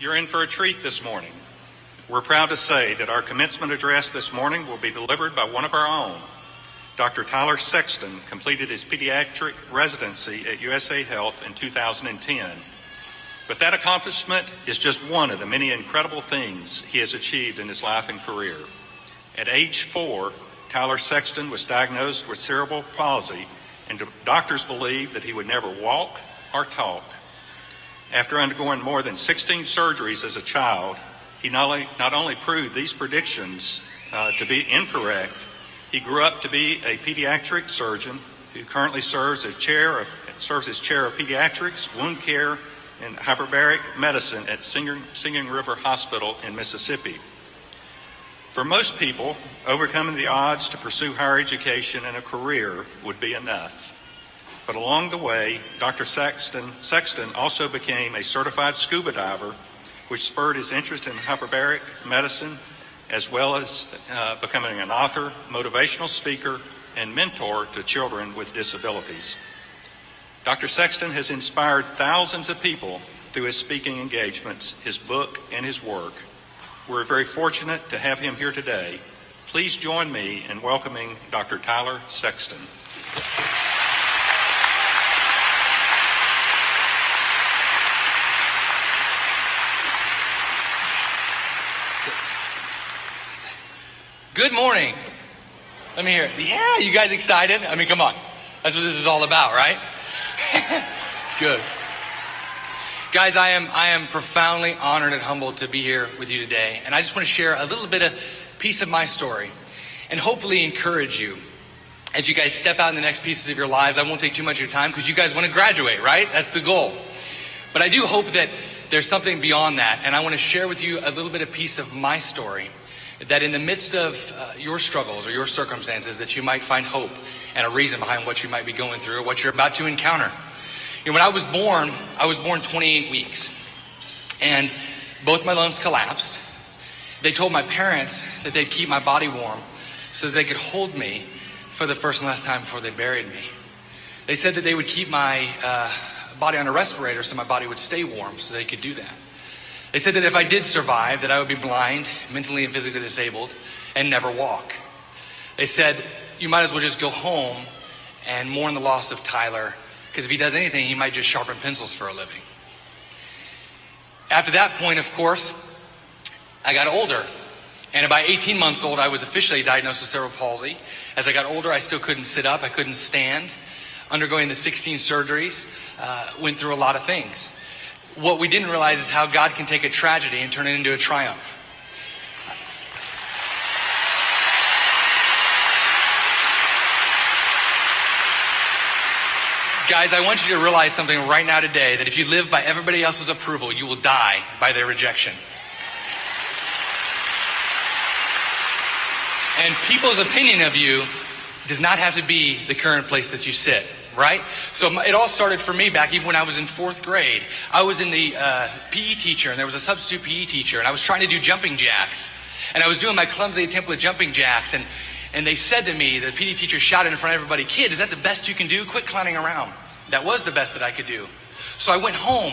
You're in for a treat this morning. We're proud to say that our commencement address this morning will be delivered by one of our own. Dr. Tyler Sexton completed his pediatric residency at USA Health in 2010. But that accomplishment is just one of the many incredible things he has achieved in his life and career. At age 4, Tyler Sexton was diagnosed with cerebral palsy, and doctors believed that he would never walk or talk. After undergoing more than 16 surgeries as a child, he not only proved these predictions to be incorrect, he grew up to be a pediatric surgeon who currently serves as chair of pediatrics, wound care, and hyperbaric medicine at Singing River Hospital in Mississippi. For most people, overcoming the odds to pursue higher education and a career would be enough. But along the way, Dr. Sexton also became a certified scuba diver, which spurred his interest in hyperbaric medicine, as well as becoming an author, motivational speaker, and mentor to children with disabilities. Dr. Sexton has inspired thousands of people through his speaking engagements, his book, and his work. We're very fortunate to have him here today. Please join me in welcoming Dr. Tyler Sexton. Good morning. Let me hear it. Yeah, you guys excited? I mean, come on. That's what this is all about, right? Good. Guys, I am profoundly honored and humbled to be here with you today. And I just want to share a little bit of piece of my story and hopefully encourage you as you guys step out in the next pieces of your lives. I won't take too much of your time because you guys want to graduate, right? That's the goal. But I do hope that there's something beyond that. And I want to share with you a little bit of piece of my story, that in the midst of your struggles or your circumstances, that you might find hope and a reason behind what you might be going through or what you're about to encounter. You know, when I was born 28 weeks, and both my lungs collapsed. They told my parents that they'd keep my body warm so that they could hold me for the first and last time before they buried me. They said that they would keep my body on a respirator so my body would stay warm so they could do that. They said that if I did survive, that I would be blind, mentally and physically disabled, and never walk. They said, you might as well just go home and mourn the loss of Tyler, because if he does anything, he might just sharpen pencils for a living. After that point, of course, I got older. And about 18 months old, I was officially diagnosed with cerebral palsy. As I got older, I still couldn't sit up, I couldn't stand. Undergoing the 16 surgeries, went through a lot of things. What we didn't realize is how God can take a tragedy and turn it into a triumph. Guys, I want you to realize something right now today, that if you live by everybody else's approval, you will die by their rejection. And people's opinion of you does not have to be the current place that you sit. Right? So it all started for me back even when I was in 4th grade. I was in the PE teacher, and there was a substitute PE teacher, and I was trying to do jumping jacks. And I was doing my clumsy attempt with jumping jacks, and they said to me, the PE teacher shouted in front of everybody, "Kid, is that the best you can do? Quit clowning around." That was the best that I could do. So I went home,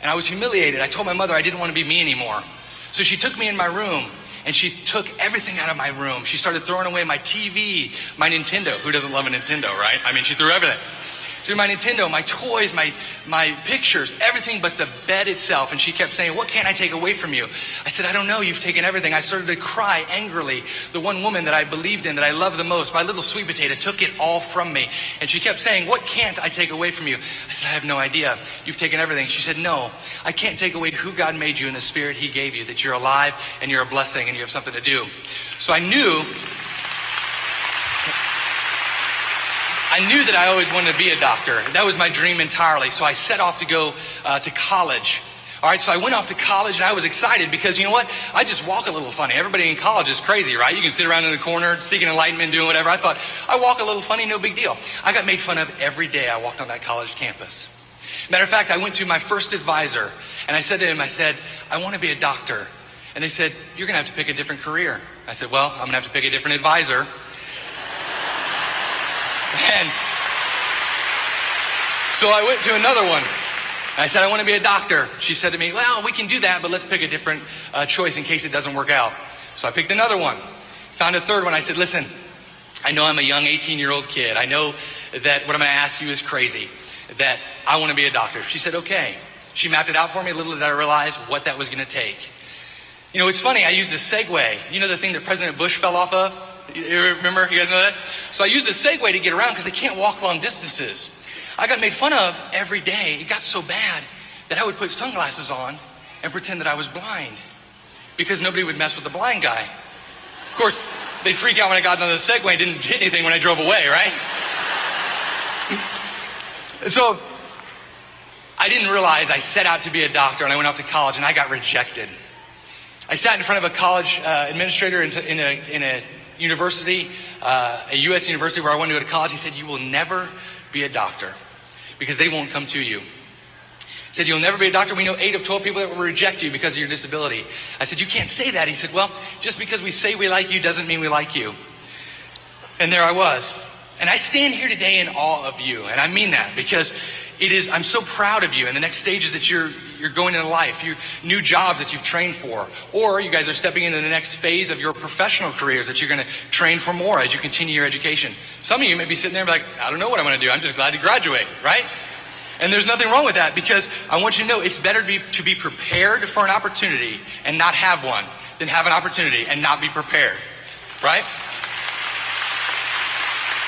and I was humiliated. I told my mother I didn't want to be me anymore. So she took me in my room, and she took everything out of my room. She started throwing away my TV, my Nintendo. Who doesn't love a Nintendo, right? I mean, she threw everything. She threw my Nintendo, my toys, my pictures, everything but the bed itself. And she kept saying, "What can't I take away from you?" I said, "I don't know, you've taken everything." I started to cry angrily. The one woman that I believed in, that I loved the most, my little sweet potato, took it all from me. And she kept saying, "What can't I take away from you?" I said, "I have no idea. You've taken everything." She said, "No, I can't take away who God made you and the spirit he gave you, that you're alive and you're a blessing and you have something to do." So I knew that I always wanted to be a doctor. That was my dream entirely. So I set off to go to college. All right, so I went off to college, and I was excited because, you know what? I just walk a little funny. Everybody in college is crazy, right? You can sit around in the corner seeking enlightenment, doing whatever. I thought, I walk a little funny, no big deal. I got made fun of every day I walked on that college campus. Matter of fact, I went to my first advisor, and I said to him, "I want to be a doctor." And they said, "You're going to have to pick a different career." I said, "Well, I'm going to have to pick a different advisor." And so I went to another one. And I said, I want to be a doctor. She said to me, well, we can do that, but let's pick a different choice in case it doesn't work out. So I picked another one. Found a third one. I said, listen, I know I'm a young 18-year-old kid. I know that what I'm going to ask you is crazy, that I want to be a doctor. She said, okay. She mapped it out for me. Little did I realize what that was going to take. You know, it's funny. I used a Segway. You know the thing that President Bush fell off of? You remember? You guys know that? So I used a Segway to get around because I can't walk long distances. I got made fun of every day. It got so bad that I would put sunglasses on and pretend that I was blind because nobody would mess with the blind guy. Of course, they'd freak out when I got into the Segway and didn't hit anything when I drove away, right? So I didn't realize I set out to be a doctor and I went off to college and I got rejected. I sat in front of a college administrator in a university, a U.S. university where I wanted to go to college. He said, you will never be a doctor because they won't come to you. He said, you'll never be a doctor. We know 8 of 12 people that will reject you because of your disability. I said, you can't say that. He said, well, just because we say we like you doesn't mean we like you. And there I was. And I stand here today in awe of you. And I mean that because I'm so proud of you and the next stages that you're going into life, your new jobs that you've trained for, or you guys are stepping into the next phase of your professional careers that you're going to train for more as you continue your education. Some of you may be sitting there and be like, I don't know what I'm going to do. I'm just glad to graduate, right? And there's nothing wrong with that because I want you to know it's better to be prepared for an opportunity and not have one than have an opportunity and not be prepared, right?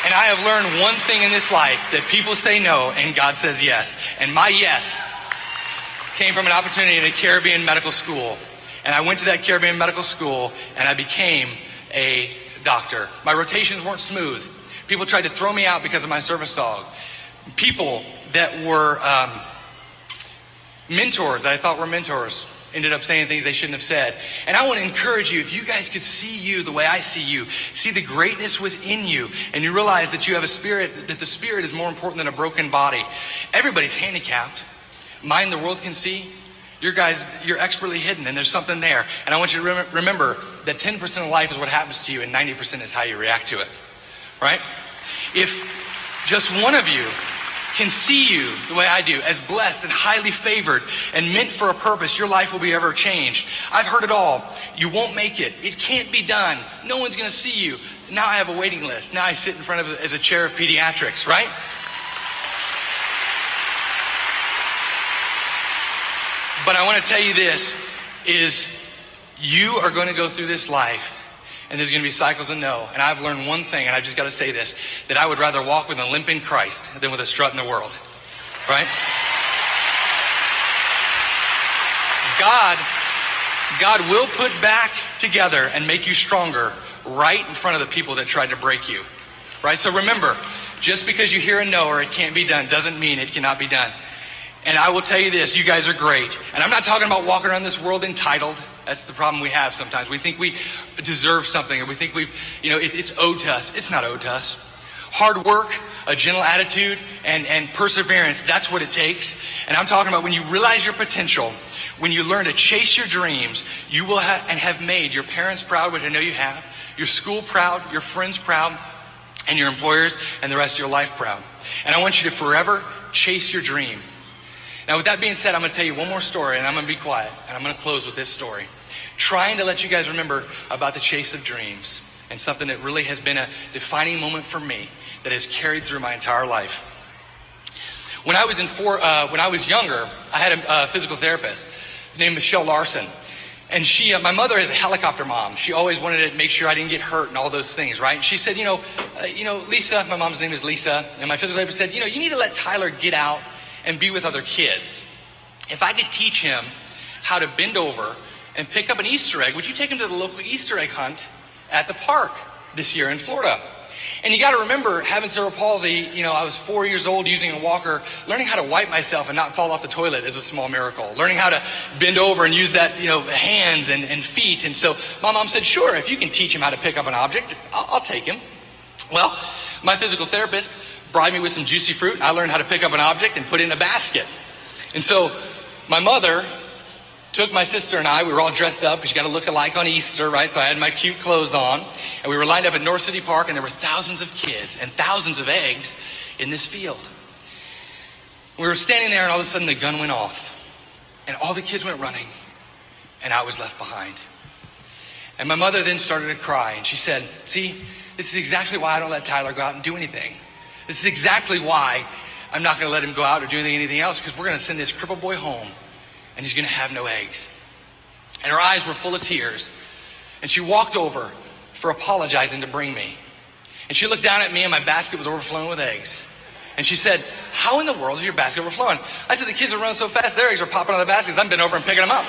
And I have learned one thing in this life, that people say no and God says yes. And my yes came from an opportunity in a Caribbean medical school. And I went to that Caribbean medical school and I became a doctor. My rotations weren't smooth. People tried to throw me out because of my service dog. People that were mentors, that I thought were mentors, ended up saying things they shouldn't have said. And I want to encourage you, if you guys could see you the way I see you, see the greatness within you, and you realize that you have a spirit, that the spirit is more important than a broken body. Everybody's handicapped. Mine the world can see. Your guys, you're expertly hidden, and there's something there. And I want you to remember that 10% of life is what happens to you, and 90% is how you react to it. Right? If just one of you can see you the way I do, as blessed and highly favored and meant for a purpose, your life will be ever changed. I've heard it all. You won't make it. It can't be done. No one's going to see you. Now I have a waiting list. Now I sit in front of as a chair of pediatrics, right? But I want to tell you this, is you are going to go through this life and there's going to be cycles of no. And I've learned one thing, and I've just got to say this, that I would rather walk with a limp in Christ than with a strut in the world. Right? God will put back together and make you stronger right in front of the people that tried to break you. Right? So remember, just because you hear a no or it can't be done doesn't mean it cannot be done. And I will tell you this, you guys are great. And I'm not talking about walking around this world entitled. That's the problem we have sometimes. We think we deserve something, or we think it's owed to us. It's not owed to us. Hard work, a gentle attitude, and perseverance, that's what it takes. And I'm talking about when you realize your potential, when you learn to chase your dreams, you will have made your parents proud, which I know you have, your school proud, your friends proud, and your employers and the rest of your life proud. And I want you to forever chase your dream. Now, with that being said, I'm going to tell you one more story, and I'm going to be quiet, and I'm going to close with this story. Trying to let you guys remember about the chase of dreams, and something that really has been a defining moment for me that has carried through my entire life. When I was younger, I had a physical therapist named Michelle Larson. And my mother is a helicopter mom. She always wanted to make sure I didn't get hurt and all those things, right? And she said, Lisa, my mom's name is Lisa, and my physical therapist said, you need to let Tyler get out and be with other kids. If I could teach him how to bend over and pick up an Easter egg, would you take him to the local Easter egg hunt at the park this year in Florida? And you got to remember, having cerebral palsy, I was 4 years old using a walker. Learning how to wipe myself and not fall off the toilet is a small miracle. Learning how to bend over and use that, hands and feet. And so my mom said, sure, if you can teach him how to pick up an object, I'll take him. Well, my physical therapist bribed me with some juicy fruit, and I learned how to pick up an object and put it in a basket. And so my mother took my sister and I, we were all dressed up because you got to look alike on Easter, right? So I had my cute clothes on, and we were lined up at North City Park, and there were thousands of kids and thousands of eggs in this field. We were standing there, and all of a sudden the gun went off. And all the kids went running, and I was left behind. And my mother then started to cry, and she said, see, this is exactly why I don't let Tyler go out and do anything. This is exactly why I'm not going to let him go out or do anything else, because we're going to send this crippled boy home, and he's going to have no eggs. And her eyes were full of tears. And she walked over for apologizing to bring me. And she looked down at me, and my basket was overflowing with eggs. And she said, how in the world is your basket overflowing? I said, the kids are running so fast, their eggs are popping out of the baskets. I'm bent over and picking them up.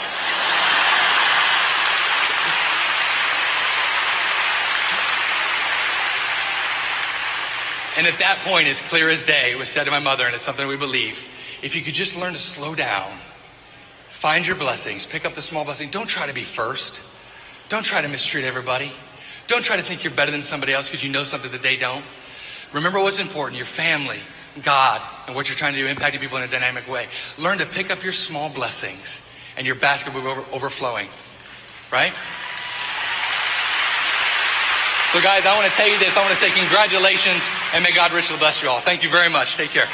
And at that point, as clear as day, it was said to my mother, and it's something we believe, if you could just learn to slow down, find your blessings, pick up the small blessing. Don't try to be first. Don't try to mistreat everybody. Don't try to think you're better than somebody else because you know something that they don't. Remember what's important, your family, God, and what you're trying to do, impacting people in a dynamic way. Learn to pick up your small blessings, and your basket will be overflowing, right? So guys, I want to tell you this. I want to say congratulations, and may God richly bless you all. Thank you very much. Take care.